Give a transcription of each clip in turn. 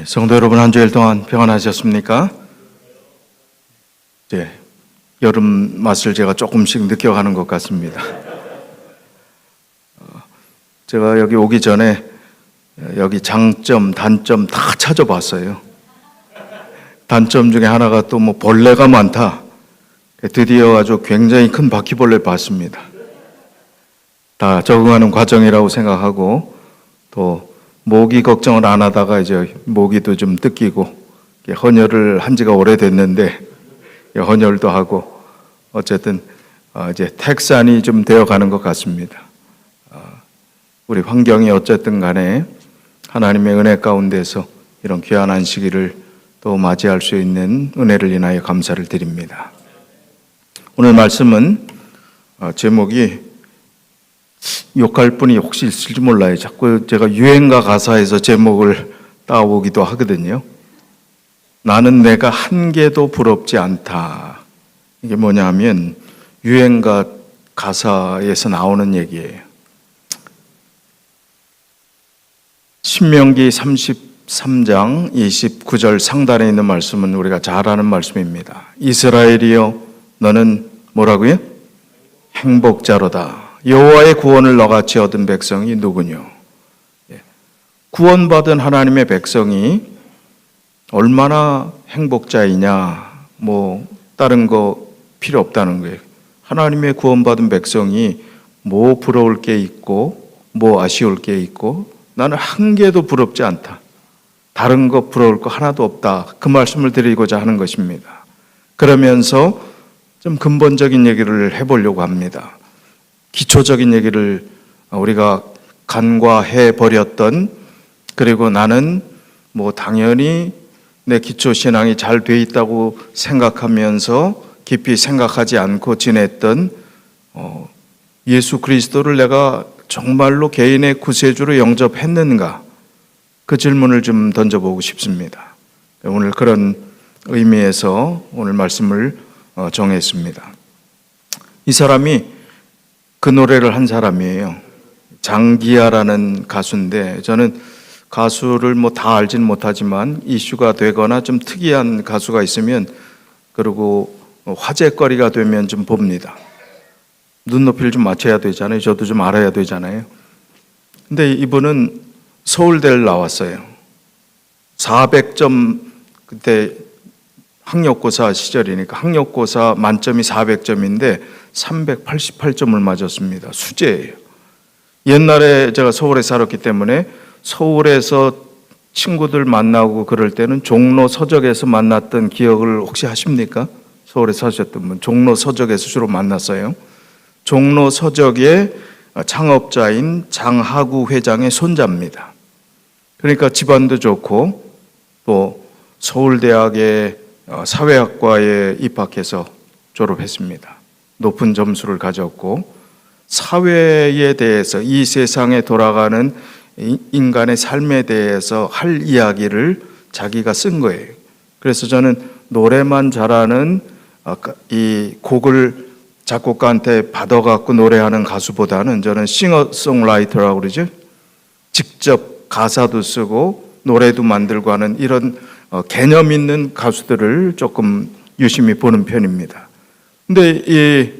성도 여러분, 한 주일 동안 평안하셨습니까? 여름 맛을 제가 조금씩 느껴가는 것 같습니다. 제가 여기 오기 전에 여기 장점, 단점 다 찾아봤어요. 단점 중에 하나가 또 벌레가 많다. 드디어 아주 굉장히 큰 바퀴벌레를 봤습니다. 다 적응하는 과정이라고 생각하고, 또 모기 걱정을 안 하다가 이제 모기도 좀 뜯기고, 헌혈을 한 지가 오래됐는데 헌혈도 하고, 어쨌든 이제 택산이 좀 되어가는 것 같습니다. 우리 환경이 어쨌든 간에 하나님의 은혜 가운데서 이런 귀한 안식일을 또 맞이할 수 있는 은혜를 인하여 감사를 드립니다. 오늘 말씀은 제목이 욕할 분이 혹시 있을지 몰라요. 자꾸 제가 유행가 가사에서 제목을 따오기도 하거든요. 나는 내가 한 개도 부럽지 않다. 이게 뭐냐 하면 유행가 가사에서 나오는 얘기예요. 신명기 33장 29절 상단에 있는 말씀은 우리가 잘 아는 말씀입니다. 이스라엘이여 너는 뭐라고요? 행복자로다. 여호와의 구원을 너같이 얻은 백성이 누구뇨? 구원받은 하나님의 백성이 얼마나 행복자이냐, 다른 거 필요 없다는 거예요. 하나님의 구원받은 백성이 뭐 부러울 게 있고 뭐 아쉬울 게 있고, 나는 한 개도 부럽지 않다. 다른 거 부러울 거 하나도 없다. 그 말씀을 드리고자 하는 것입니다. 그러면서 좀 근본적인 얘기를 해보려고 합니다. 기초적인 얘기를 우리가 간과해 버렸던, 그리고 나는 당연히 내 기초 신앙이 잘 돼 있다고 생각하면서 깊이 생각하지 않고 지냈던 예수 그리스도를 내가 정말로 개인의 구세주로 영접했는가? 그 질문을 좀 던져보고 싶습니다. 오늘 그런 의미에서 오늘 말씀을 정했습니다. 이 사람이 그 노래를 한 사람이에요. 장기하라는 가수인데, 저는 가수를 다 알진 못하지만 이슈가 되거나 좀 특이한 가수가 있으면, 그리고 화제거리가 되면 좀 봅니다. 눈높이를 좀 맞춰야 되잖아요. 저도 좀 알아야 되잖아요. 근데 이분은 서울대를 나왔어요. 400점, 그때 학력고사 시절이니까 학력고사 만점이 400점인데 388점을 맞았습니다. 수재예요. 옛날에 제가 서울에 살았기 때문에 서울에서 친구들 만나고 그럴 때는 종로 서적에서 만났던 기억을 혹시 하십니까? 서울에 사셨던 분, 종로 서적에서 주로 만났어요. 종로 서적의 창업자인 장하구 회장의 손자입니다. 그러니까 집안도 좋고, 또 서울대학의 사회학과에 입학해서 졸업했습니다. 높은 점수를 가졌고, 사회에 대해서, 이 세상에 돌아가는 인간의 삶에 대해서 할 이야기를 자기가 쓴 거예요. 그래서 저는 노래만 잘하는 이 곡을 작곡가한테 받아갖고 노래하는 가수보다는, 저는 싱어송라이터라고 그러죠. 직접 가사도 쓰고 노래도 만들고 하는 이런 개념 있는 가수들을 조금 유심히 보는 편입니다. 근데 이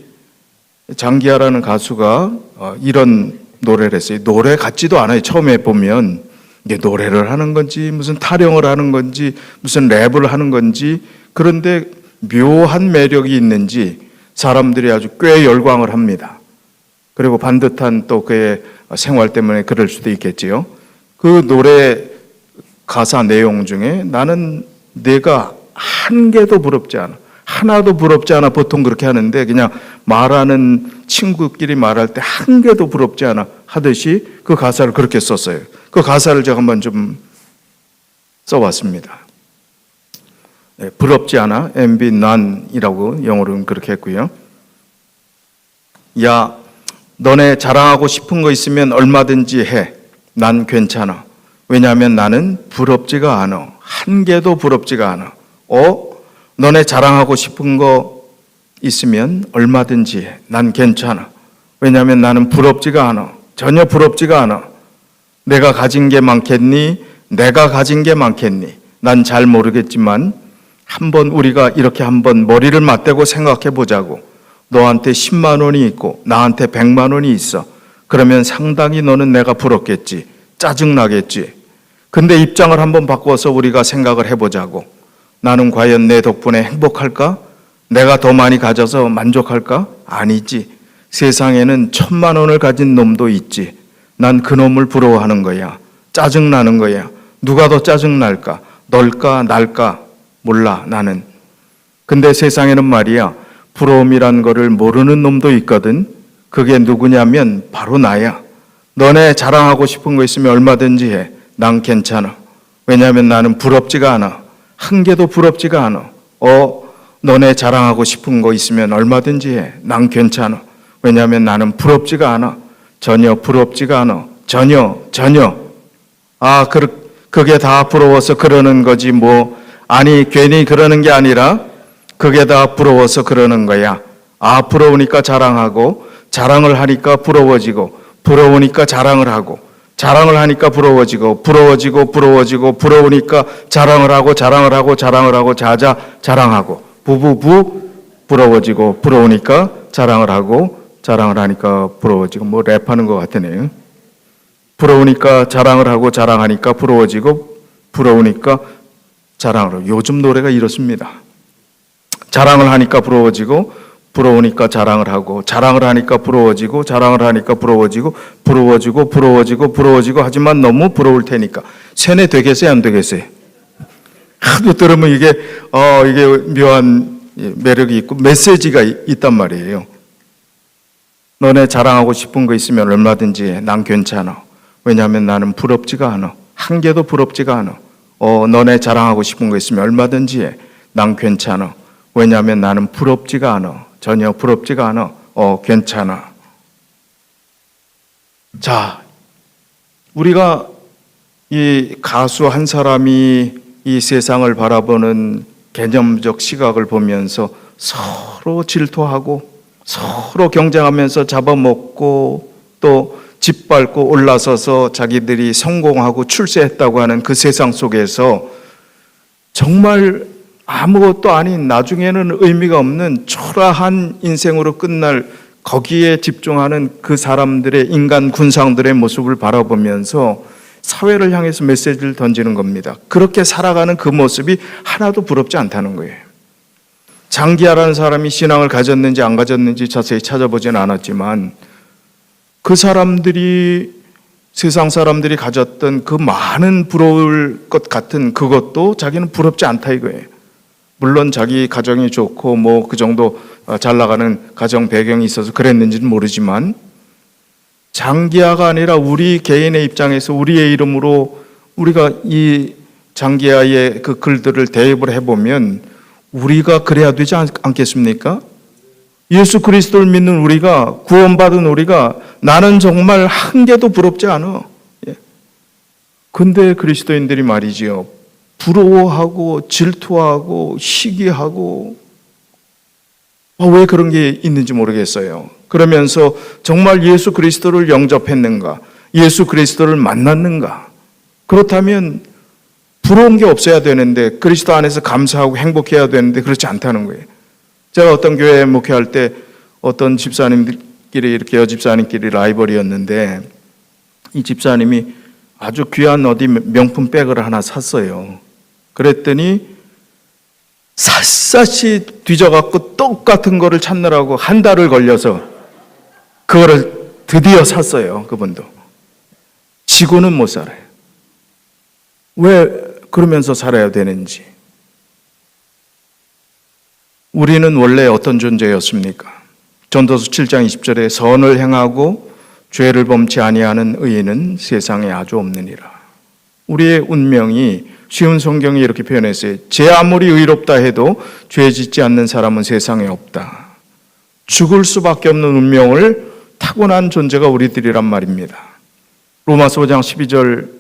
장기하라는 가수가 이런 노래를 했어요. 노래 같지도 않아요. 처음에 보면 이게 노래를 하는 건지 무슨 타령을 하는 건지 무슨 랩을 하는 건지, 그런데 묘한 매력이 있는지 사람들이 아주 꽤 열광을 합니다. 그리고 반듯한 또 그의 생활 때문에 그럴 수도 있겠지요. 그 노래 가사 내용 중에 나는 내가 한 개도 부럽지 않아, 하나도 부럽지 않아, 보통 그렇게 하는데 그냥 말하는 친구끼리 말할 때 한 개도 부럽지 않아 하듯이 그 가사를 그렇게 썼어요. 그 가사를 제가 한번 좀 써봤습니다. 부럽지 않아, envy none이라고 영어로는 그렇게 했고요. 야, 너네 자랑하고 싶은 거 있으면 얼마든지 해. 난 괜찮아. 왜냐하면 나는 부럽지가 않아. 한 개도 부럽지가 않아. 너네 자랑하고 싶은 거 있으면 얼마든지 해. 난 괜찮아. 왜냐하면 나는 부럽지가 않아. 전혀 부럽지가 않아. 내가 가진 게 많겠니? 내가 가진 게 많겠니? 난 잘 모르겠지만 한번 우리가 이렇게 한번 머리를 맞대고 생각해 보자고. 너한테 10만 원이 있고 나한테 100만 원이 있어. 그러면 상당히 너는 내가 부럽겠지. 짜증나겠지. 근데 입장을 한번 바꿔서 우리가 생각을 해보자고. 나는 과연 내 덕분에 행복할까? 내가 더 많이 가져서 만족할까? 아니지. 세상에는 1000만 원을 가진 놈도 있지. 난 그 놈을 부러워하는 거야. 짜증나는 거야. 누가 더 짜증날까? 널까? 날까? 몰라, 나는. 근데 세상에는 말이야, 부러움이란 거를 모르는 놈도 있거든. 그게 누구냐면 바로 나야. 너네 자랑하고 싶은 거 있으면 얼마든지 해. 난 괜찮아. 왜냐하면 나는 부럽지가 않아. 한 개도 부럽지가 않아. 너네 자랑하고 싶은 거 있으면 얼마든지 해. 난 괜찮아. 왜냐하면 나는 부럽지가 않아. 전혀 부럽지가 않아. 전혀. 그게 다 부러워서 그러는 거지 뭐. 아니, 괜히 그러는 게 아니라 그게 다 부러워서 그러는 거야. 부러우니까 자랑하고, 자랑을 하니까 부러워지고, 부러우니까 자랑을 하고, 자랑을 하니까 부러워지고, 부러우니까 자랑을 하고, 자자, 자랑하고, 부부부, 부러워지고, 부러우니까 자랑을 하고, 자랑을 하니까 부러워지고, 뭐 랩하는 것 같으네요. 부러우니까 자랑을 하고, 자랑하니까 부러워지고, 부러우니까 자랑을 하고. 요즘 노래가 이렇습니다. 자랑을 하니까 부러워지고, 부러우니까 자랑을 하고, 자랑을 하니까 부러워지고, 자랑을 하니까 부러워지고, 부러워지고, 하지만 너무 부러울 테니까. 세뇌 되겠어요, 안 되겠어요? 하도 들으면 이게 묘한 매력이 있고 메시지가 있단 말이에요. 너네 자랑하고 싶은 거 있으면 얼마든지 해. 난 괜찮아. 왜냐하면 나는 부럽지가 않아. 한 개도 부럽지가 않아. 너네 자랑하고 싶은 거 있으면 얼마든지 해. 난 괜찮아. 왜냐하면 나는 부럽지가 않아. 전혀 부럽지가 않아. 괜찮아. 자, 우리가 이 가수 한 사람이 이 세상을 바라보는 개념적 시각을 보면서 서로 질투하고 서로 경쟁하면서 잡아먹고 또 짓밟고 올라서서 자기들이 성공하고 출세했다고 하는 그 세상 속에서 정말 아무것도 아닌 나중에는 의미가 없는 초라한 인생으로 끝날 거기에 집중하는 그 사람들의 인간 군상들의 모습을 바라보면서 사회를 향해서 메시지를 던지는 겁니다. 그렇게 살아가는 그 모습이 하나도 부럽지 않다는 거예요. 장기하라는 사람이 신앙을 가졌는지 안 가졌는지 자세히 찾아보지는 않았지만 그 사람들이 세상 사람들이 가졌던 그 많은 부러울 것 같은 그것도 자기는 부럽지 않다 이거예요. 물론 자기 가정이 좋고 뭐 그 정도 잘 나가는 가정 배경이 있어서 그랬는지는 모르지만 장기하가 아니라 우리 개인의 입장에서 우리의 이름으로 우리가 이 장기하의 그 글들을 대입을 해보면 우리가 그래야 되지 않겠습니까? 예수 그리스도를 믿는 우리가, 구원받은 우리가 나는 정말 한 개도 부럽지 않아. 근데 그리스도인들이 말이지요, 부러워하고 질투하고 시기하고 왜 그런 게 있는지 모르겠어요. 그러면서 정말 예수 그리스도를 영접했는가? 예수 그리스도를 만났는가? 그렇다면 부러운 게 없어야 되는데 그리스도 안에서 감사하고 행복해야 되는데 그렇지 않다는 거예요. 제가 어떤 교회에 목회할 때 어떤 집사님들끼리 이렇게 여집사님끼리 라이벌이었는데 이 집사님이 아주 귀한 어디 명품 백을 하나 샀어요. 그랬더니 샅샅이 뒤져갖고 똑같은 거를 찾느라고 한 달을 걸려서 그거를 드디어 샀어요. 그분도. 지고는 못 살아요. 왜 그러면서 살아야 되는지. 우리는 원래 어떤 존재였습니까? 전도서 7장 20절에 선을 행하고 죄를 범치 아니하는 의인은 세상에 아주 없느니라. 우리의 운명이 쉬운 성경이 이렇게 표현했어요. 제 아무리 의롭다 해도 죄 짓지 않는 사람은 세상에 없다. 죽을 수밖에 없는 운명을 타고난 존재가 우리들이란 말입니다. 로마서 5장 12절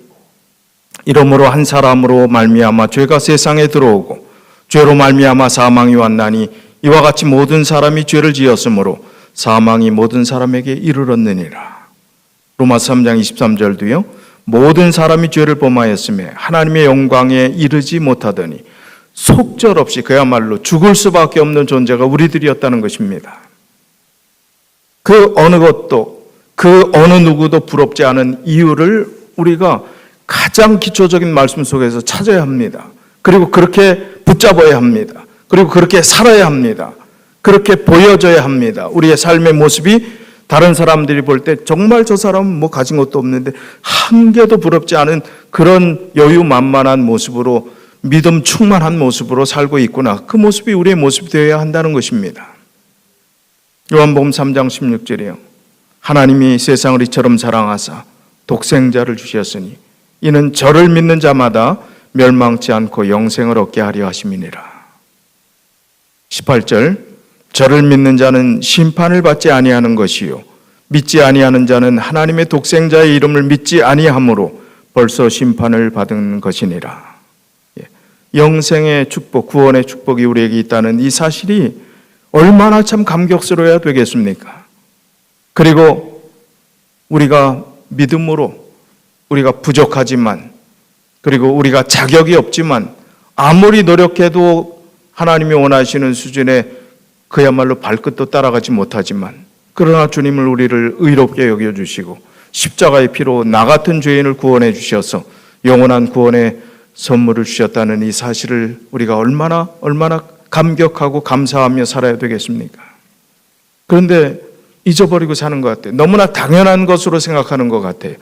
이러므로 한 사람으로 말미암아 죄가 세상에 들어오고 죄로 말미암아 사망이 왔나니 이와 같이 모든 사람이 죄를 지었으므로 사망이 모든 사람에게 이르렀느니라. 로마서 3장 23절도요. 모든 사람이 죄를 범하였음에 하나님의 영광에 이르지 못하더니 속절없이 그야말로 죽을 수밖에 없는 존재가 우리들이었다는 것입니다. 그 어느 것도 그 어느 누구도 부럽지 않은 이유를 우리가 가장 기초적인 말씀 속에서 찾아야 합니다. 그리고 그렇게 붙잡아야 합니다. 그리고 그렇게 살아야 합니다. 그렇게 보여져야 합니다. 우리의 삶의 모습이 다른 사람들이 볼 때 정말 저 사람은 뭐 가진 것도 없는데 한 개도 부럽지 않은 그런 여유만만한 모습으로, 믿음 충만한 모습으로 살고 있구나. 그 모습이 우리의 모습이 되어야 한다는 것입니다. 요한복음 3장 16절이요. 하나님이 세상을 이처럼 사랑하사 독생자를 주셨으니 이는 저를 믿는 자마다 멸망치 않고 영생을 얻게 하려 하심이니라. 18절, 저를 믿는 자는 심판을 받지 아니하는 것이요 믿지 아니하는 자는 하나님의 독생자의 이름을 믿지 아니하므로 벌써 심판을 받은 것이니라. 영생의 축복, 구원의 축복이 우리에게 있다는 이 사실이 얼마나 참 감격스러워야 되겠습니까? 그리고 우리가 믿음으로, 우리가 부족하지만, 그리고 우리가 자격이 없지만 아무리 노력해도 하나님이 원하시는 수준의 그야말로 발끝도 따라가지 못하지만, 그러나 주님을 우리를 의롭게 여겨주시고 십자가의 피로 나 같은 죄인을 구원해 주셔서 영원한 구원의 선물을 주셨다는 이 사실을 우리가 얼마나 감격하고 감사하며 살아야 되겠습니까? 그런데 잊어버리고 사는 것 같아요. 너무나 당연한 것으로 생각하는 것 같아요.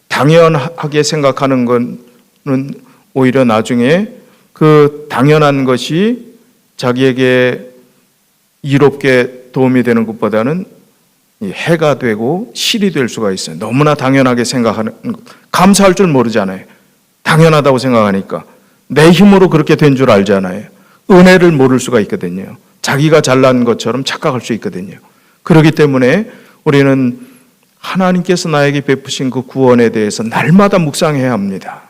당연하게 생각하는 것은 오히려 나중에 그 당연한 것이 자기에게 이롭게 도움이 되는 것보다는 해가 되고 실이 될 수가 있어요. 너무나 당연하게 생각하는 것. 감사할 줄 모르잖아요. 당연하다고 생각하니까. 내 힘으로 그렇게 된 줄 알잖아요. 은혜를 모를 수가 있거든요. 자기가 잘난 것처럼 착각할 수 있거든요. 그렇기 때문에 우리는 하나님께서 나에게 베푸신 그 구원에 대해서 날마다 묵상해야 합니다.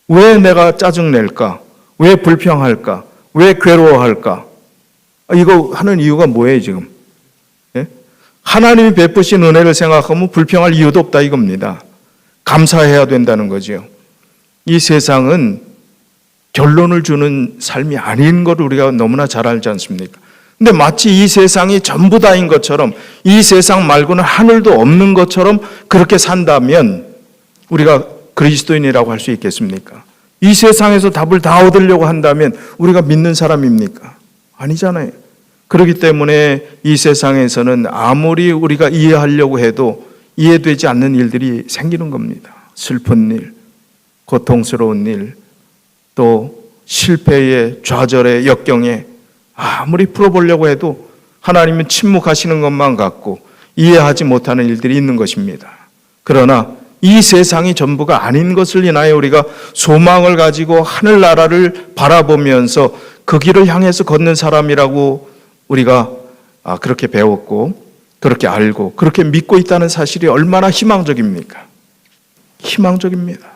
왜 내가 짜증낼까? 왜 불평할까? 왜 괴로워할까? 이거 하는 이유가 뭐예요 지금? 예? 하나님이 베푸신 은혜를 생각하면 불평할 이유도 없다 이겁니다. 감사해야 된다는 거죠. 이 세상은 결론을 주는 삶이 아닌 걸 우리가 너무나 잘 알지 않습니까? 근데 마치 이 세상이 전부 다인 것처럼, 이 세상 말고는 하늘도 없는 것처럼 그렇게 산다면 우리가 그리스도인이라고 할 수 있겠습니까? 이 세상에서 답을 다 얻으려고 한다면 우리가 믿는 사람입니까? 아니잖아요. 그렇기 때문에 이 세상에서는 아무리 우리가 이해하려고 해도 이해되지 않는 일들이 생기는 겁니다. 슬픈 일, 고통스러운 일, 또 실패의 좌절의 역경에 아무리 풀어보려고 해도 하나님은 침묵하시는 것만 같고 이해하지 못하는 일들이 있는 것입니다. 그러나 이 세상이 전부가 아닌 것을 인하여 우리가 소망을 가지고 하늘나라를 바라보면서 그 길을 향해서 걷는 사람이라고 우리가 그렇게 배웠고 그렇게 알고 그렇게 믿고 있다는 사실이 얼마나 희망적입니까? 희망적입니다.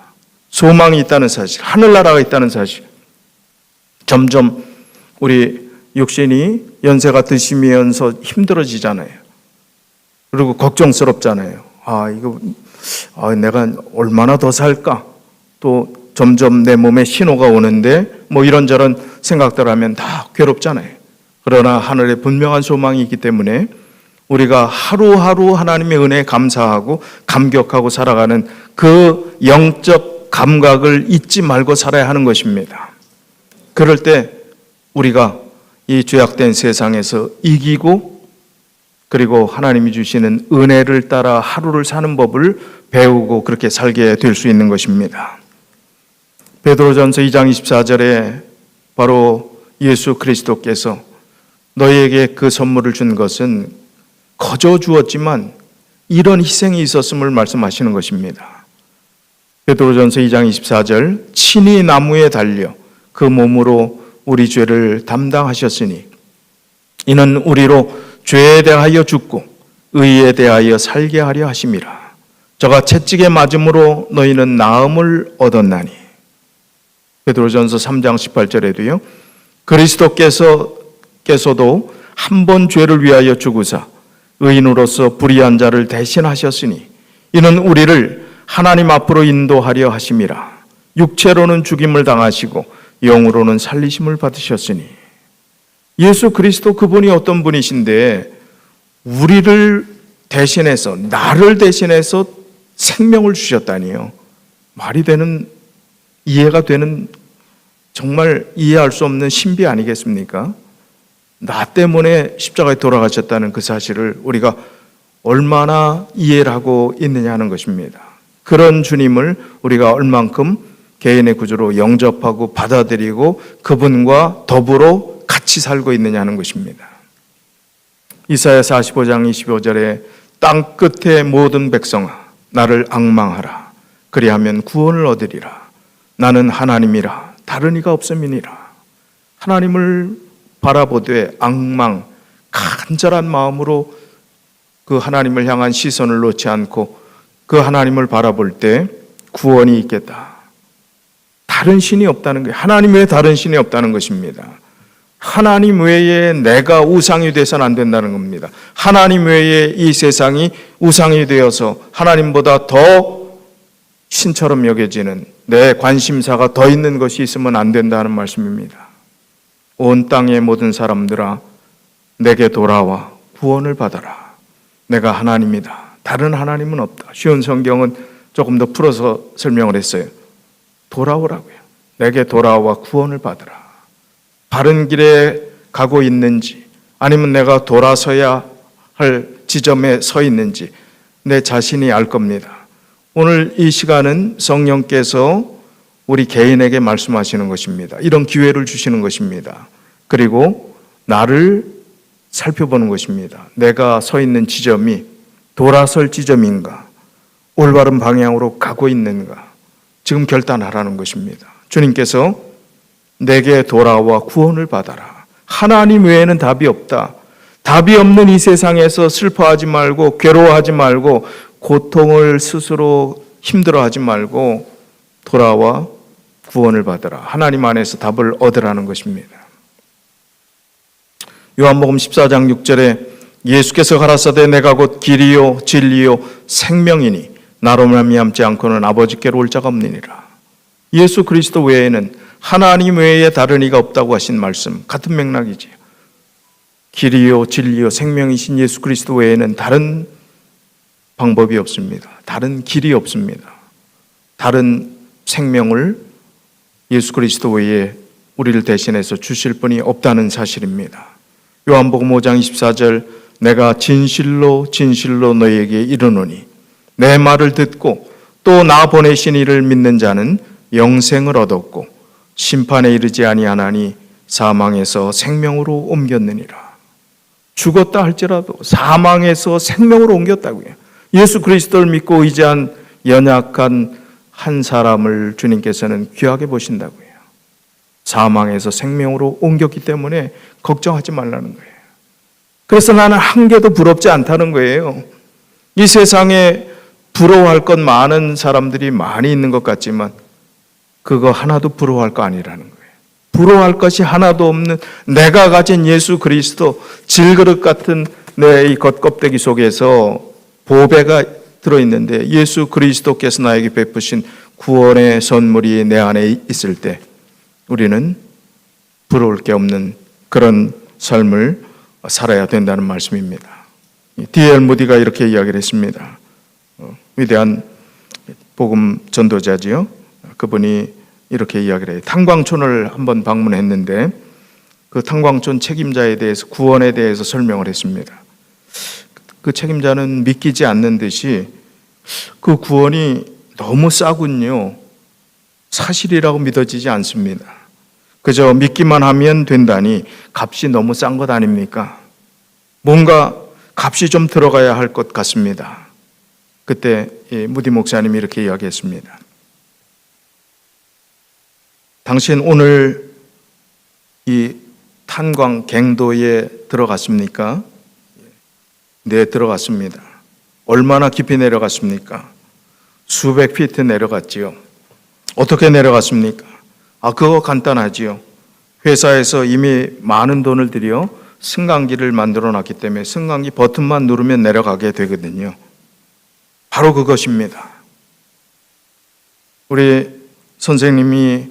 소망이 있다는 사실, 하늘나라가 있다는 사실. 점점 우리 육신이 연세가 드시면서 힘들어지잖아요. 그리고 걱정스럽잖아요. 내가 얼마나 더 살까? 또 점점 내 몸에 신호가 오는데 뭐 이런저런 생각들 하면 다 괴롭잖아요. 그러나 하늘에 분명한 소망이 있기 때문에 우리가 하루하루 하나님의 은혜에 감사하고 감격하고 살아가는 그 영적 감각을 잊지 말고 살아야 하는 것입니다. 그럴 때 우리가 이 죄악된 세상에서 이기고 그리고 하나님이 주시는 은혜를 따라 하루를 사는 법을 배우고 그렇게 살게 될 수 있는 것입니다. 베드로전서 2장 24절에 바로 예수 그리스도께서 너희에게 그 선물을 준 것은 거저 주었지만 이런 희생이 있었음을 말씀하시는 것입니다. 베드로전서 2장 24절 친히 나무에 달려 그 몸으로 우리 죄를 담당하셨으니 이는 우리로 죄에 대하여 죽고 의에 대하여 살게 하려 하심이라. 저가 채찍에 맞음으로 너희는 나음을 얻었나니. 베드로전서 3장 18절에도요. 그리스도께서도 한 번 죄를 위하여 죽으사 의인으로서 불의한 자를 대신하셨으니 이는 우리를 하나님 앞으로 인도하려 하심이라. 육체로는 죽임을 당하시고 영으로는 살리심을 받으셨으니. 예수 그리스도 그분이 어떤 분이신데 우리를 대신해서, 나를 대신해서 생명을 주셨다니요. 말이 되는, 이해가 되는, 정말 이해할 수 없는 신비 아니겠습니까? 나 때문에 십자가에 돌아가셨다는 그 사실을 우리가 얼마나 이해를 하고 있느냐 하는 것입니다. 그런 주님을 우리가 얼만큼 개인의 구주로 영접하고 받아들이고 그분과 더불어 같이 살고 있느냐 하는 것입니다. 이사야 45장 25절에 땅 끝의 모든 백성아 나를 앙망하라. 그리하면 구원을 얻으리라. 나는 하나님이라 다른 이가 없음이니라. 하나님을 바라보되 앙망, 간절한 마음으로 그 하나님을 향한 시선을 놓지 않고 그 하나님을 바라볼 때 구원이 있겠다. 다른 신이 없다는 거예요. 하나님 외에 다른 신이 없다는 것입니다. 하나님 외에 내가 우상이 되어서는 안 된다는 겁니다. 하나님 외에 이 세상이 우상이 되어서 하나님보다 더 신처럼 여겨지는 내 관심사가 더 있는 것이 있으면 안 된다는 말씀입니다. 온 땅의 모든 사람들아 내게 돌아와 구원을 받아라. 내가 하나님이다. 다른 하나님은 없다. 쉬운 성경은 조금 더 풀어서 설명을 했어요. 돌아오라고요. 내게 돌아와 구원을 받으라. 바른 길에 가고 있는지 아니면 내가 돌아서야 할 지점에 서 있는지 내 자신이 알 겁니다. 오늘 이 시간은 성령께서 우리 개인에게 말씀하시는 것입니다. 이런 기회를 주시는 것입니다. 그리고 나를 살펴보는 것입니다. 내가 서 있는 지점이 돌아설 지점인가? 올바른 방향으로 가고 있는가? 지금 결단하라는 것입니다. 주님께서 내게 돌아와 구원을 받아라. 하나님 외에는 답이 없다. 답이 없는 이 세상에서 슬퍼하지 말고 괴로워하지 말고 고통을 스스로 힘들어하지 말고 돌아와 구원을 받아라. 하나님 안에서 답을 얻으라는 것입니다. 요한복음 14장 6절에 예수께서 가라사대 내가 곧 길이요 진리요 생명이니 나로 말미암지 않고는 아버지께로 올 자가 없느니라. 예수 그리스도 외에는 하나님 외에 다른 이가 없다고 하신 말씀 같은 맥락이지요. 길이요 진리요 생명이신 예수 그리스도 외에는 다른 방법이 없습니다. 다른 길이 없습니다. 다른 생명을 예수 그리스도 외에 우리를 대신해서 주실 분이 없다는 사실입니다. 요한복음 5장 24절 내가 진실로 진실로 너희에게 이르노니 내 말을 듣고 또 나 보내신 이를 믿는 자는 영생을 얻었고 심판에 이르지 아니하나니 사망에서 생명으로 옮겼느니라. 죽었다 할지라도 사망에서 생명으로 옮겼다고요. 예수 그리스도를 믿고 의지한 연약한 한 사람을 주님께서는 귀하게 보신다고요. 사망에서 생명으로 옮겼기 때문에 걱정하지 말라는 거예요. 그래서 나는 한 개도 부럽지 않다는 거예요. 이 세상에 부러워할 것 많은 사람들이 많이 있는 것 같지만 그거 하나도 부러워할 거 아니라는 거예요. 부러워할 것이 하나도 없는 내가 가진 예수 그리스도 질그릇 같은 내 이 겉껍데기 속에서 보배가 들어있는데 예수 그리스도께서 나에게 베푸신 구원의 선물이 내 안에 있을 때 우리는 부러울 게 없는 그런 삶을 살아야 된다는 말씀입니다. D.L. 무디가 이렇게 이야기를 했습니다. 위대한 복음 전도자지요. 그분이 이렇게 이야기를 해요. 탄광촌을 한번 방문했는데 그 탄광촌 책임자에 대해서 구원에 대해서 설명을 했습니다. 그 책임자는 믿기지 않는 듯이 그 구원이 너무 싸군요. 사실이라고 믿어지지 않습니다. 그저 믿기만 하면 된다니 값이 너무 싼 것 아닙니까? 뭔가 값이 좀 들어가야 할 것 같습니다. 그때 무디 목사님이 이렇게 이야기했습니다. 당신 오늘 이 탄광 갱도에 들어갔습니까? 네, 들어갔습니다. 얼마나 깊이 내려갔습니까? 수백 피트 내려갔지요. 어떻게 내려갔습니까? 그거 간단하지요. 회사에서 이미 많은 돈을 들여 승강기를 만들어 놨기 때문에 승강기 버튼만 누르면 내려가게 되거든요. 바로 그것입니다. 우리 선생님이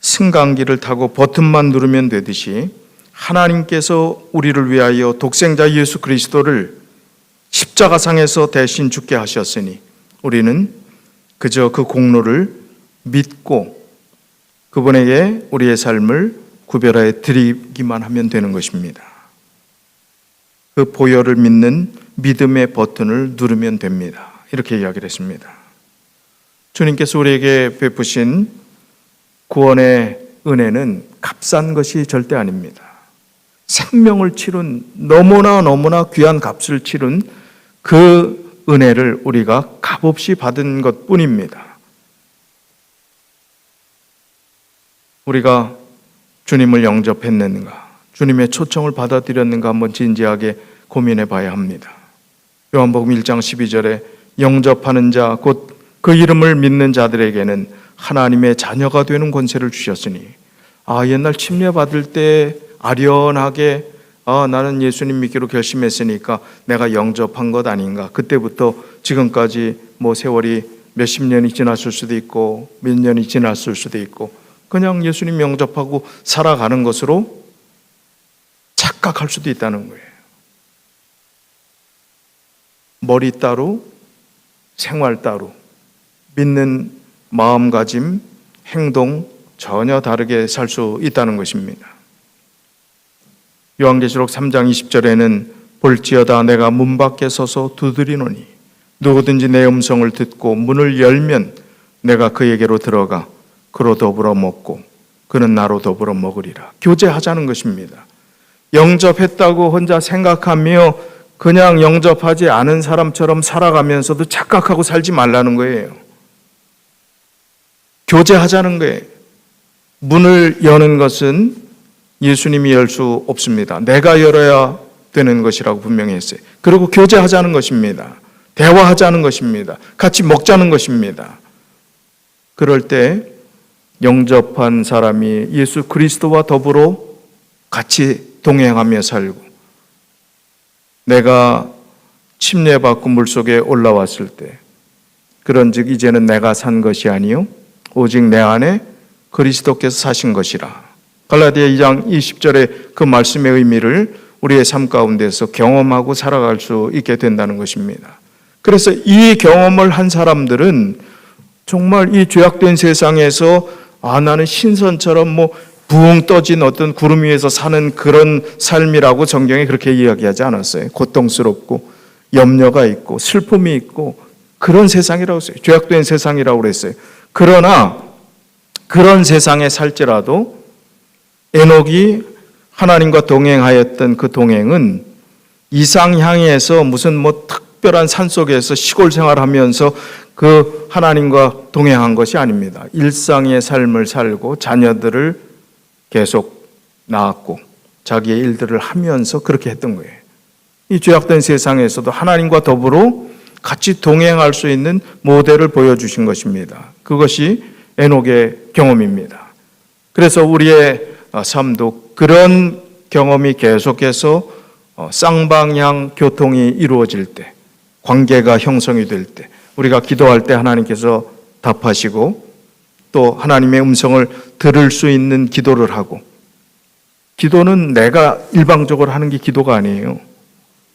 승강기를 타고 버튼만 누르면 되듯이 하나님께서 우리를 위하여 독생자 예수 그리스도를 십자가상에서 대신 죽게 하셨으니 우리는 그저 그 공로를 믿고 그분에게 우리의 삶을 구별하여 드리기만 하면 되는 것입니다. 그 보혈을 믿는 믿음의 버튼을 누르면 됩니다. 이렇게 이야기를 했습니다. 주님께서 우리에게 베푸신 구원의 은혜는 값싼 것이 절대 아닙니다. 생명을 치른 너무나 귀한 값을 치른 그 은혜를 우리가 값없이 받은 것뿐입니다. 우리가 주님을 영접했는가, 주님의 초청을 받아들였는가 한번 진지하게 고민해 봐야 합니다. 요한복음 1장 12절에 영접하는 자 곧 그 이름을 믿는 자들에게는 하나님의 자녀가 되는 권세를 주셨으니, 옛날 침례받을 때 아련하게 나는 예수님 믿기로 결심했으니까 내가 영접한 것 아닌가, 그때부터 지금까지 세월이 몇십 년이 지났을 수도 있고 몇 년이 지났을 수도 있고 그냥 예수님 영접하고 살아가는 것으로 착각할 수도 있다는 거예요. 머리 따로 생활 따로 믿는 마음가짐, 행동 전혀 다르게 살 수 있다는 것입니다. 요한계시록 3장 20절에는 볼지어다 내가 문 밖에 서서 두드리노니 누구든지 내 음성을 듣고 문을 열면 내가 그에게로 들어가 그로 더불어 먹고 그는 나로 더불어 먹으리라. 교제하자는 것입니다. 영접했다고 혼자 생각하며 그냥 영접하지 않은 사람처럼 살아가면서도 착각하고 살지 말라는 거예요. 교제하자는 거예요. 문을 여는 것은 예수님이 열 수 없습니다. 내가 열어야 되는 것이라고 분명히 했어요. 그리고 교제하자는 것입니다. 대화하자는 것입니다. 같이 먹자는 것입니다. 그럴 때 영접한 사람이 예수 그리스도와 더불어 같이 동행하며 살고, 내가 침례받고 물속에 올라왔을 때 그런즉 이제는 내가 산 것이 아니요 오직 내 안에 그리스도께서 사신 것이라. 갈라디아 2장 20절의 그 말씀의 의미를 우리의 삶 가운데서 경험하고 살아갈 수 있게 된다는 것입니다. 그래서 이 경험을 한 사람들은 정말 이 죄악된 세상에서 나는 신선처럼 붕 떠진 어떤 구름 위에서 사는 그런 삶이라고 성경에 그렇게 이야기하지 않았어요. 고통스럽고 염려가 있고 슬픔이 있고 그런 세상이라고 했어요. 죄악된 세상이라고 그랬어요. 그러나 그런 세상에 살지라도 에녹이 하나님과 동행하였던 그 동행은 이상향에서 무슨 특별한 산속에서 시골 생활하면서 그 하나님과 동행한 것이 아닙니다. 일상의 삶을 살고 자녀들을 계속 낳았고 자기의 일들을 하면서 그렇게 했던 거예요. 이 죄악된 세상에서도 하나님과 더불어 같이 동행할 수 있는 모델을 보여주신 것입니다. 그것이 에녹의 경험입니다. 그래서 우리의 삶도 그런 경험이 계속해서 쌍방향 교통이 이루어질 때, 관계가 형성이 될 때, 우리가 기도할 때 하나님께서 답하시고 또 하나님의 음성을 들을 수 있는 기도를 하고, 기도는 내가 일방적으로 하는 게 기도가 아니에요.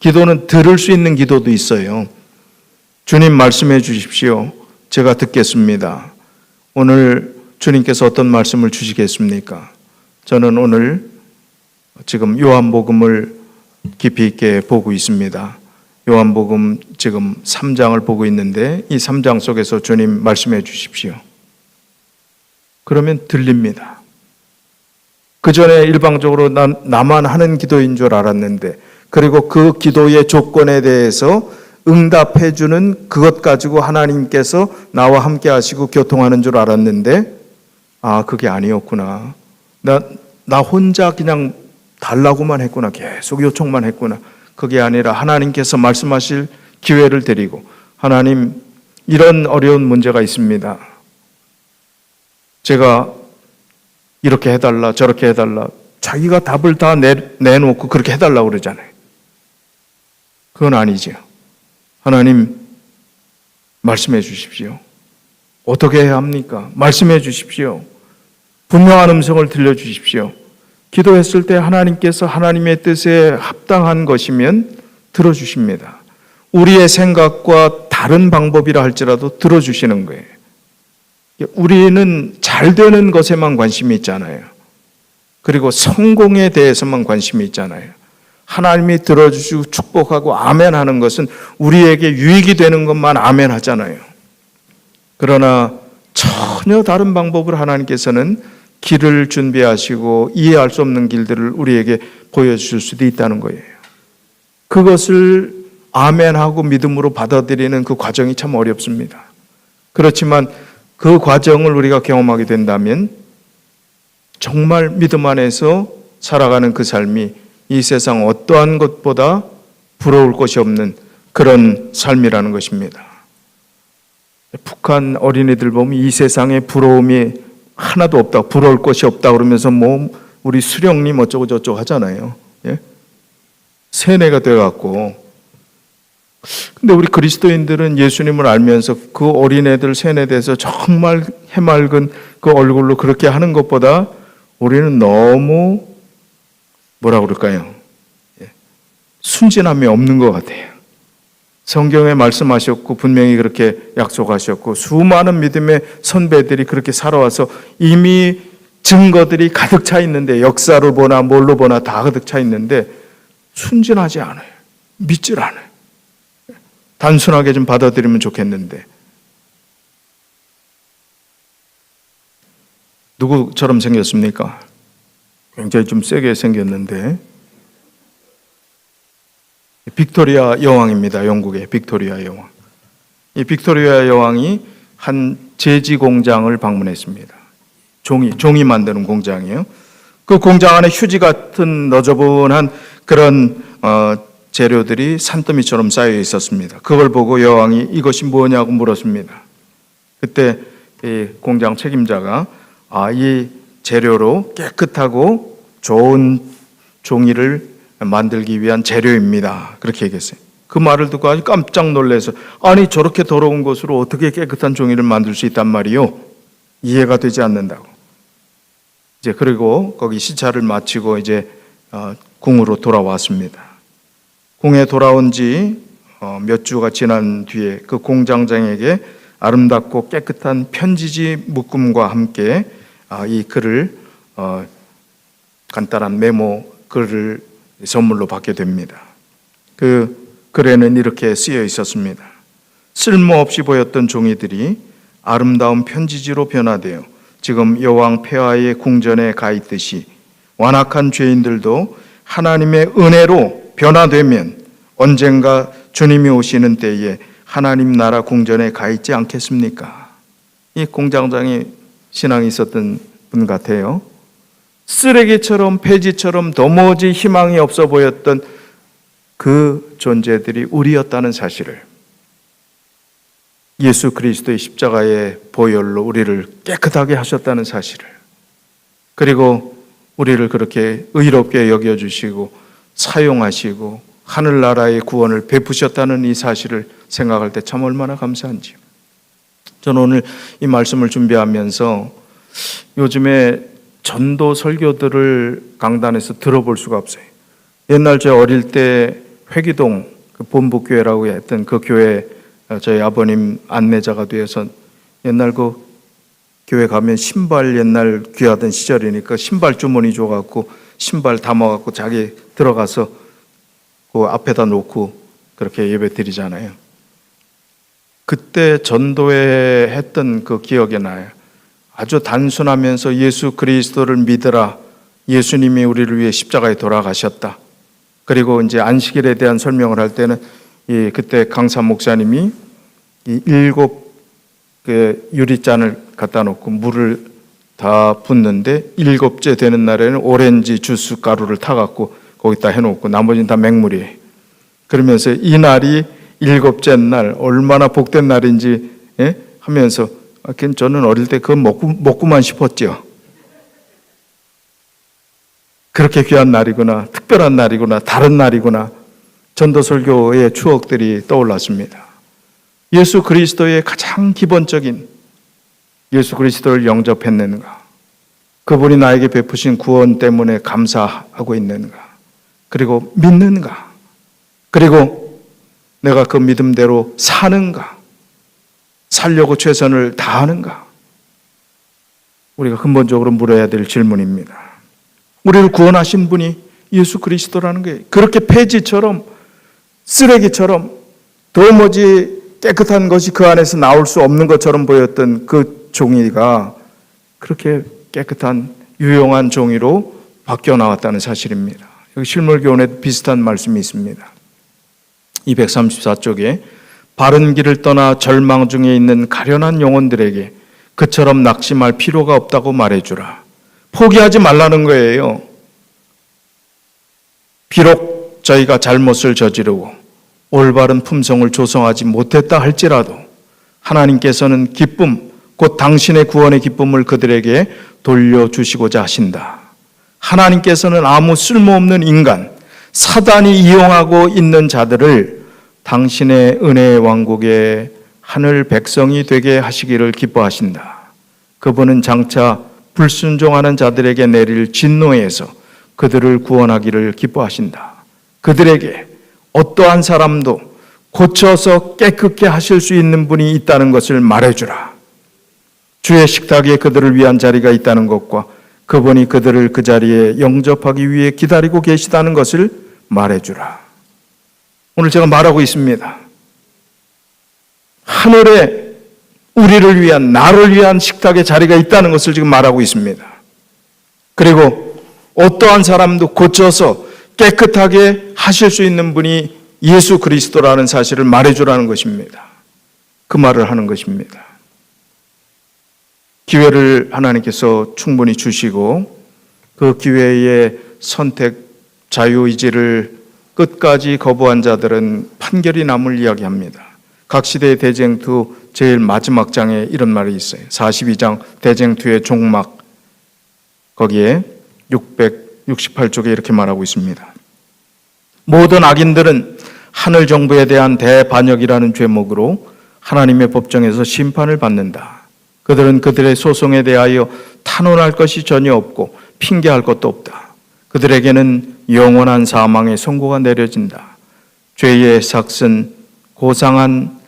기도는 들을 수 있는 기도도 있어요. 주님 말씀해 주십시오. 제가 듣겠습니다. 오늘 주님께서 어떤 말씀을 주시겠습니까? 저는 오늘 지금 요한복음을 깊이 있게 보고 있습니다. 요한복음 지금 3장을 보고 있는데 이 3장 속에서 주님 말씀해 주십시오. 그러면 들립니다. 그 전에 일방적으로 나만 하는 기도인 줄 알았는데, 그리고 그 기도의 조건에 대해서 응답해 주는 그것 가지고 하나님께서 나와 함께 하시고 교통하는 줄 알았는데, 그게 아니었구나. 나 혼자 그냥 달라고만 했구나. 계속 요청만 했구나. 그게 아니라 하나님께서 말씀하실 기회를 드리고, 하나님 이런 어려운 문제가 있습니다. 제가 이렇게 해달라 저렇게 해달라, 자기가 답을 다 내놓고 그렇게 해달라고 그러잖아요. 그건 아니죠. 하나님 말씀해 주십시오. 어떻게 해야 합니까? 말씀해 주십시오. 분명한 음성을 들려주십시오. 기도했을 때 하나님께서 하나님의 뜻에 합당한 것이면 들어주십니다. 우리의 생각과 다른 방법이라 할지라도 들어주시는 거예요. 우리는 잘 되는 것에만 관심이 있잖아요. 그리고 성공에 대해서만 관심이 있잖아요. 하나님이 들어주시고 축복하고 아멘 하는 것은 우리에게 유익이 되는 것만 아멘 하잖아요. 그러나 전혀 다른 방법으로 하나님께서는 길을 준비하시고 이해할 수 없는 길들을 우리에게 보여주실 수도 있다는 거예요. 그것을 아멘하고 믿음으로 받아들이는 그 과정이 참 어렵습니다. 그렇지만 그 과정을 우리가 경험하게 된다면 정말 믿음 안에서 살아가는 그 삶이 이 세상 어떠한 것보다 부러울 것이 없는 그런 삶이라는 것입니다. 북한 어린이들 보면 이 세상에 부러움이 하나도 없다, 부러울 것이 없다 그러면서 뭐 우리 수령님 어쩌고 저쩌고 하잖아요. 예? 세뇌가 돼갖고. 근데 우리 그리스도인들은 예수님을 알면서 그 어린애들 세뇌돼서 정말 해맑은 그 얼굴로 그렇게 하는 것보다 우리는 너무 뭐라 그럴까요? 순진함이 없는 것 같아요. 성경에 말씀하셨고 분명히 그렇게 약속하셨고 수많은 믿음의 선배들이 그렇게 살아와서 이미 증거들이 가득 차 있는데 역사를 보나 뭘로 보나 다 가득 차 있는데 순진하지 않아요. 믿질 않아요. 단순하게 좀 받아들이면 좋겠는데 누구처럼 생겼습니까? 굉장히 좀 세게 생겼는데 빅토리아 여왕입니다. 영국의 빅토리아 여왕. 이 빅토리아 여왕이 한 제지 공장을 방문했습니다. 종이 만드는 공장이에요. 그 공장 안에 휴지 같은 너저분한 그런 재료들이 산더미처럼 쌓여 있었습니다. 그걸 보고 여왕이 이것이 뭐냐고 물었습니다. 그때 이 공장 책임자가 이 재료로 깨끗하고 좋은 종이를 만들기 위한 재료입니다. 그렇게 얘기했어요. 그 말을 듣고 아주 깜짝 놀라서 아니 저렇게 더러운 것으로 어떻게 깨끗한 종이를 만들 수 있단 말이요? 이해가 되지 않는다고. 이제 그리고 거기 시차를 마치고 이제 궁으로 돌아왔습니다. 궁에 돌아온 지 몇 주가 지난 뒤에 그 공장장에게 아름답고 깨끗한 편지지 묶음과 함께 이 글을 간단한 메모 글을 선물로 받게 됩니다. 그 글에는 이렇게 쓰여 있었습니다. 쓸모없이 보였던 종이들이 아름다운 편지지로 변화되어 지금 여왕 폐하의 궁전에 가 있듯이 완악한 죄인들도 하나님의 은혜로 변화되면 언젠가 주님이 오시는 때에 하나님 나라 궁전에 가 있지 않겠습니까? 이 공장장이 신앙이 있었던 분 같아요. 쓰레기처럼 폐지처럼 도무지 희망이 없어 보였던 그 존재들이 우리였다는 사실을 예수 그리스도의 십자가의 보혈로 우리를 깨끗하게 하셨다는 사실을 그리고 우리를 그렇게 의롭게 여겨주시고 사용하시고 하늘나라의 구원을 베푸셨다는 이 사실을 생각할 때 참 얼마나 감사한지요. 저는 오늘 이 말씀을 준비하면서 요즘에 전도 설교들을 강단에서 들어볼 수가 없어요. 옛날 저 어릴 때 회기동 그 본부교회라고 했던 그 교회 저희 아버님 안내자가 되어서 옛날 그 교회 가면 신발 옛날 귀하던 시절이니까 신발 주머니 줘갖고 신발 담아갖고 자기 들어가서 그 앞에다 놓고 그렇게 예배 드리잖아요. 그때 전도회 했던 그 기억이 나요. 아주 단순하면서 예수 그리스도를 믿으라. 예수님이 우리를 위해 십자가에 돌아가셨다. 그리고 이제 안식일에 대한 설명을 할 때는 그때 강사 목사님이 이 7 그 유리잔을 갖다 놓고 물을 다 붓는데 7째 되는 날에는 오렌지 주스 가루를 타갖고 거기다 해놓고 나머지는 다 맹물이에요. 그러면서 이 날이 7째 날 얼마나 복된 날인지 하면서 저는 어릴 때 그거 먹고만 싶었죠. 그렇게 귀한 날이구나, 특별한 날이구나, 다른 날이구나. 전도설교의 추억들이 떠올랐습니다. 예수 그리스도의 가장 기본적인 예수 그리스도를 영접했는가? 그분이 나에게 베푸신 구원 때문에 감사하고 있는가? 그리고 믿는가? 그리고 내가 그 믿음대로 사는가? 살려고 최선을 다하는가? 우리가 근본적으로 물어야 될 질문입니다. 우리를 구원하신 분이 예수 그리스도라는 거예요. 그렇게 폐지처럼 쓰레기처럼 도무지 깨끗한 것이 그 안에서 나올 수 없는 것처럼 보였던 그 종이가 그렇게 깨끗한 유용한 종이로 바뀌어 나왔다는 사실입니다. 여기 실물교훈에 비슷한 말씀이 있습니다. 234쪽에 바른 길을 떠나 절망 중에 있는 가련한 영혼들에게 그처럼 낙심할 필요가 없다고 말해주라. 포기하지 말라는 거예요. 비록 저희가 잘못을 저지르고 올바른 품성을 조성하지 못했다 할지라도 하나님께서는 기쁨, 곧 당신의 구원의 기쁨을 그들에게 돌려주시고자 하신다. 하나님께서는 아무 쓸모없는 인간, 사단이 이용하고 있는 자들을 당신의 은혜의 왕국의 하늘 백성이 되게 하시기를 기뻐하신다. 그분은 장차 불순종하는 자들에게 내릴 진노에서 그들을 구원하기를 기뻐하신다. 그들에게 어떠한 사람도 고쳐서 깨끗게 하실 수 있는 분이 있다는 것을 말해주라. 주의 식탁에 그들을 위한 자리가 있다는 것과 그분이 그들을 그 자리에 영접하기 위해 기다리고 계시다는 것을 말해주라. 오늘 제가 말하고 있습니다. 하늘에 우리를 위한, 나를 위한 식탁에 자리가 있다는 것을 지금 말하고 있습니다. 그리고 어떠한 사람도 고쳐서 깨끗하게 하실 수 있는 분이 예수 그리스도라는 사실을 말해주라는 것입니다. 그 말을 하는 것입니다. 기회를 하나님께서 충분히 주시고 그 기회의 선택, 자유의지를 끝까지 거부한 자들은 판결이 남을 이야기합니다. 각 시대의 대쟁투 제일 마지막 장에 이런 말이 있어요. 42장 대쟁투의 종막, 거기에 668쪽에 이렇게 말하고 있습니다. 모든 악인들은 하늘 정부에 대한 대반역이라는 죄목으로 하나님의 법정에서 심판을 받는다. 그들은 그들의 소송에 대하여 탄원할 것이 전혀 없고 핑계할 것도 없다. 그들에게는 영원한 사망의 선고가 내려진다. 죄의 삭은 고상한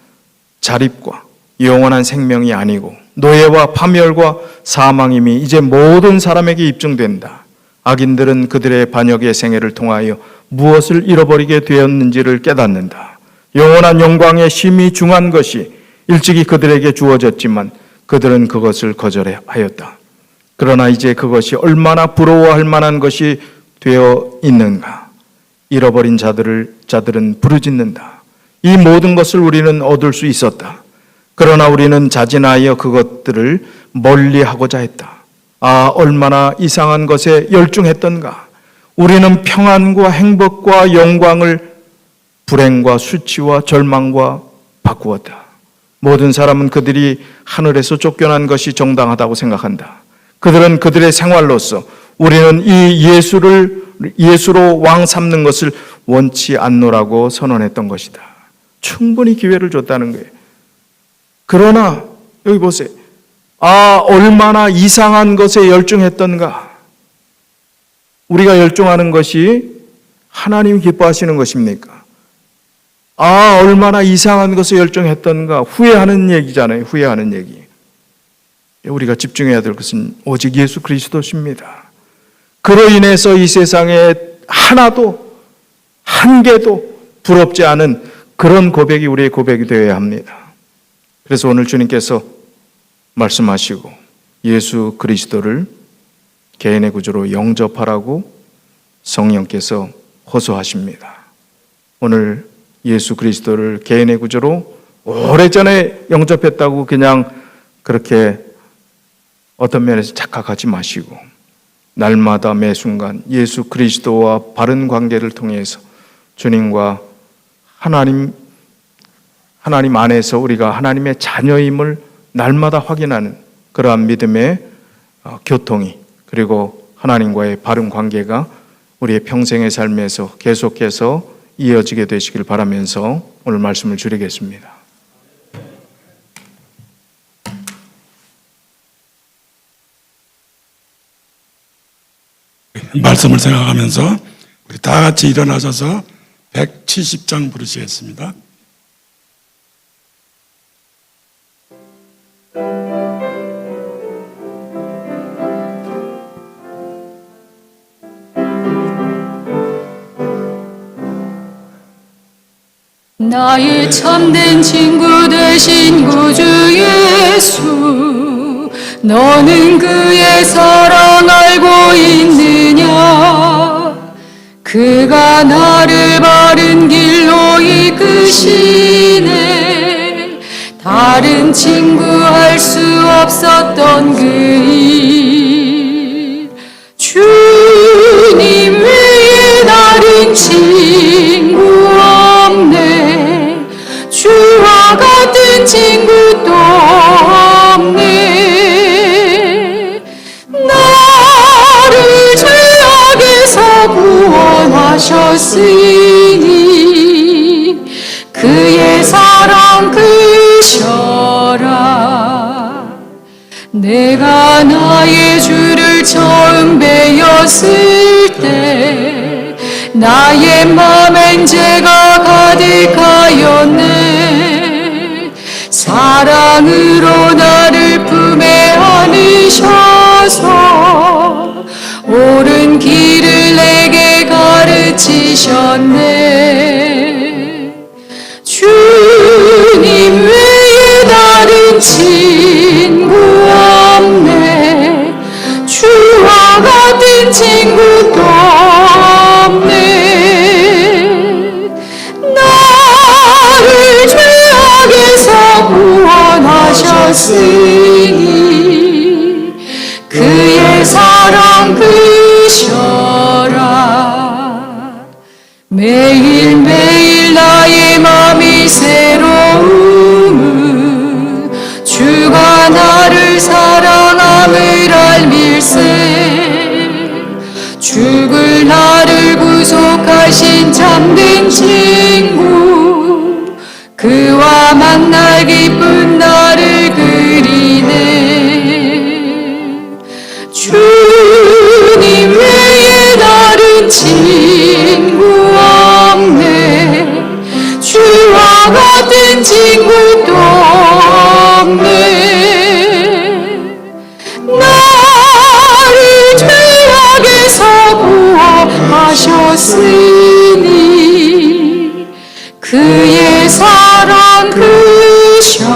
자립과 영원한 생명이 아니고 노예와 파멸과 사망임이 이제 모든 사람에게 입증된다. 악인들은 그들의 반역의 생애를 통하여 무엇을 잃어버리게 되었는지를 깨닫는다. 영원한 영광의 심히 중한 것이 일찍이 그들에게 주어졌지만 그들은 그것을 거절하였다. 그러나 이제 그것이 얼마나 부러워할 만한 것이 되어 있는가. 잃어버린 자들은 부르짖는다. 이 모든 것을 우리는 얻을 수 있었다. 그러나 우리는 자진하여 그것들을 멀리하고자 했다. 아, 얼마나 이상한 것에 열중했던가. 우리는 평안과 행복과 영광을 불행과 수치와 절망과 바꾸었다. 모든 사람은 그들이 하늘에서 쫓겨난 것이 정당하다고 생각한다. 그들은 그들의 생활로서 우리는 이 예수로 왕 삼는 것을 원치 않노라고 선언했던 것이다. 충분히 기회를 줬다는 거예요. 그러나 여기 보세요. 아, 얼마나 이상한 것에 열중했던가. 우리가 열중하는 것이 하나님이 기뻐하시는 것입니까? 아, 얼마나 이상한 것에 열중했던가. 후회하는 얘기잖아요. 후회하는 얘기. 우리가 집중해야 될 것은 오직 예수 그리스도십니다. 그로 인해서 이 세상에 하나도 한 개도 부럽지 않은 그런 고백이 우리의 고백이 되어야 합니다. 그래서 오늘 주님께서 말씀하시고 예수 그리스도를 개인의 구주로 영접하라고 성령께서 호소하십니다. 오늘 예수 그리스도를 개인의 구주로 오래전에 영접했다고 그냥 그렇게 어떤 면에서 착각하지 마시고 날마다 매 순간 예수 그리스도와 바른 관계를 통해서 주님과 하나님 안에서 우리가 하나님의 자녀임을 날마다 확인하는 그러한 믿음의 교통이, 그리고 하나님과의 바른 관계가 우리의 평생의 삶에서 계속해서 이어지게 되시길 바라면서 오늘 말씀을 줄이겠습니다. 말씀을 생각하면서 우리 다 같이 일어나셔서 170장 부르시겠습니다. 나의 참된 친구 되신 구주 예수, 너는 그의 사랑 알고 있느냐? 그가 나를 바른 길로 이끄시네. 다른 친구 할 수 없었던 그 일, 주님 외에 다른 친구 없네. 주와 같은 친구도 없네. 나를 죄악에서 구원하셨으니 그의 사랑 크셔라. 내가 나의 주를 처음 배웠을 때 나의 맘엔 죄가 가득하였네. 사랑으로 나를 품에 안으셔서 옳은 길을 내게 가르치셨네. 주님 외에 다른 친구 없네. 주와 같은 친구도 없네. 나를 죄악에서 구원하셨으니 그의 사랑 크셔라. 매일매일 나의 맘이 새로움은 주가 나를 사랑함을 알밀세. 죽을 나를 구속하신 참된 친구, 그와 만날 기쁜 나를 그리네. 주님 외에 다른 친구 없네. 주와 같은 친구도 없네. 나를 죄악에서 구원하셨으니 그의 사랑 크셔라.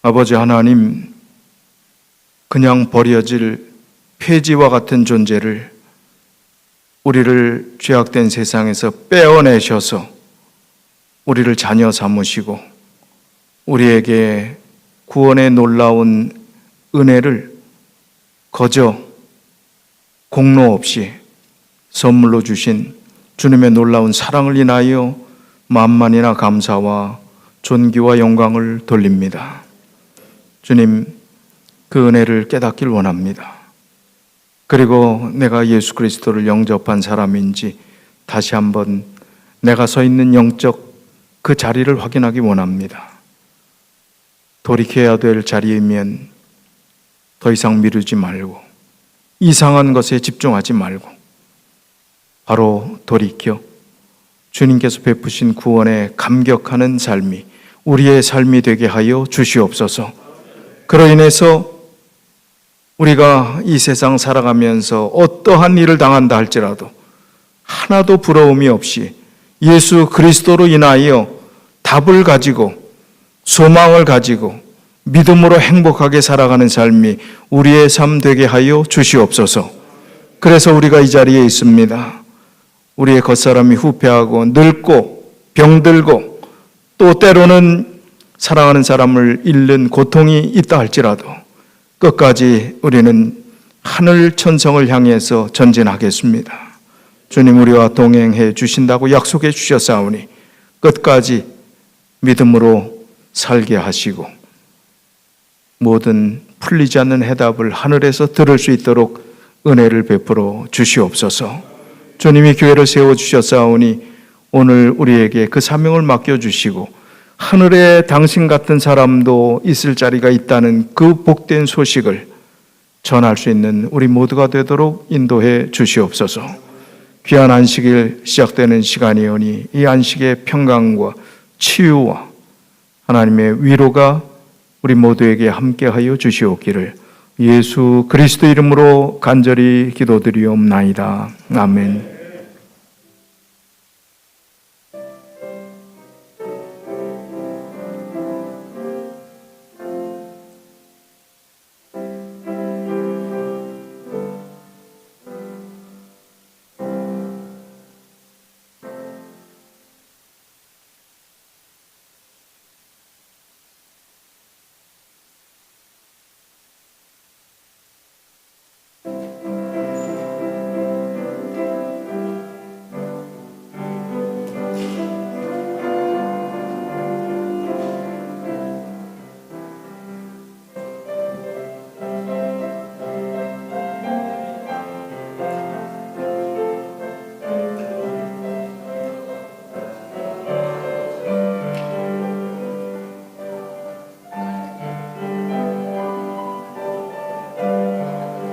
아버지 하나님, 그냥 버려질 폐지와 같은 존재를 우리를 죄악된 세상에서 빼어내셔서 우리를 자녀 삼으시고 우리에게 구원의 놀라운 은혜를 거저 공로 없이 선물로 주신 주님의 놀라운 사랑을 인하여 만만이나 감사와 존귀와 영광을 돌립니다. 주님, 그 은혜를 깨닫길 원합니다. 그리고 내가 예수 그리스도를 영접한 사람인지 다시 한번 내가 서 있는 영적 그 자리를 확인하기 원합니다. 돌이켜야 될 자리이면 더 이상 미루지 말고 이상한 것에 집중하지 말고 바로 돌이켜 주님께서 베푸신 구원에 감격하는 삶이 우리의 삶이 되게 하여 주시옵소서. 그로 인해서 우리가 이 세상 살아가면서 어떠한 일을 당한다 할지라도 하나도 부러움이 없이 예수 그리스도로 인하여 답을 가지고 소망을 가지고 믿음으로 행복하게 살아가는 삶이 우리의 삶 되게 하여 주시옵소서. 그래서 우리가 이 자리에 있습니다. 우리의 겉사람이 후패하고 늙고 병들고 또 때로는 사랑하는 사람을 잃는 고통이 있다 할지라도 끝까지 우리는 하늘 천성을 향해서 전진하겠습니다. 주님 우리와 동행해 주신다고 약속해 주셨사오니 끝까지 믿음으로 살게 하시고 모든 풀리지 않는 해답을 하늘에서 들을 수 있도록 은혜를 베풀어 주시옵소서. 주님이 교회를 세워주셨사오니 오늘 우리에게 그 사명을 맡겨주시고 하늘에 당신 같은 사람도 있을 자리가 있다는 그 복된 소식을 전할 수 있는 우리 모두가 되도록 인도해 주시옵소서. 귀한 안식일 시작되는 시간이오니 이 안식의 평강과 치유와 하나님의 위로가 우리 모두에게 함께하여 주시옵기를 예수 그리스도 이름으로 간절히 기도드리옵나이다. 아멘.